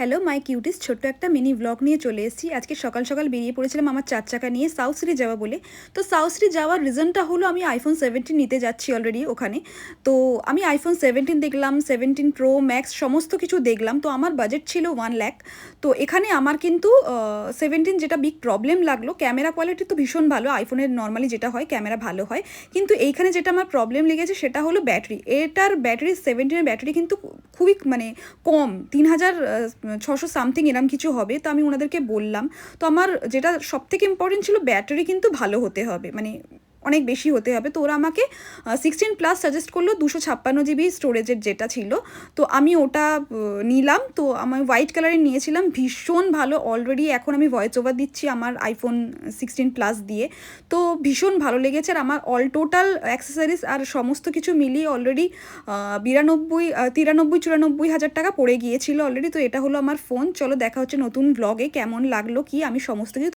Hello my cuties, ছোট্ট একটা mini blog নিয়ে চলে এসেছি। আজকে সকাল সকাল বেরিয়ে পড়েছিলাম আমার 4 চাকা নিয়ে সাউথ সিটি যাওয়া বলে। তো সাউথ সিটি যাওয়ার রিজনটা হলো আমি আইফোন 17 নিতে যাচ্ছি অলরেডি ওখানে। তো আমি আইফোন 17 দেখলাম, 17 প্রো ম্যাক্স সমস্ত কিছু দেখলাম। তো আমার বাজেট ছিল 1 লাখ। তো এখানে আমার কিন্তু 17 যেটা বিগ প্রবলেম লাগলো, ক্যামেরা কোয়ালিটি তো ভীষণ ভালো, আইফোনের নর্মালি যেটা হয় ক্যামেরা ভালো হয়। কিন্তু এইখানে যেটা আমার প্রবলেম লেগেছে সেটা হলো ব্যাটারি। এটার ব্যাটারি 17-এর ব্যাটারি কিন্তু খুবই মানে কম, 3600 সামথিং এরম কিছু হবে। তো আমি ওনাদেরকে বললাম, তো আমার যেটা সবথেকে ইম্পর্টেন্ট ছিল ব্যাটারি কিন্তু ভালো হতে হবে, মানে অনেক বেশি হতে হবে। তো ওরা আমাকে 16+ সাজেস্ট করলো, 256 জিবি স্টোরেজের যেটা ছিল। তো আমি ওটা নিলাম। তো আমি হোয়াইট কালারের নিয়েছিলাম, ভীষণ ভালো। অলরেডি এখন আমি ভয়েস ওভার দিচ্ছি আমার আইফোন 16+ দিয়ে। তো ভীষণ ভালো লেগেছে। আর আমার অল টোটাল অ্যাক্সেসরিজ আর সমস্ত কিছু মিলিয়ে অলরেডি 93-94 হাজার টাকা পড়ে গিয়েছিল অলরেডি। তো এটা হলো আমার ফোন। চলো দেখা হচ্ছে নতুন ব্লগে। কেমন লাগলো কি আমি সমস্ত কিছু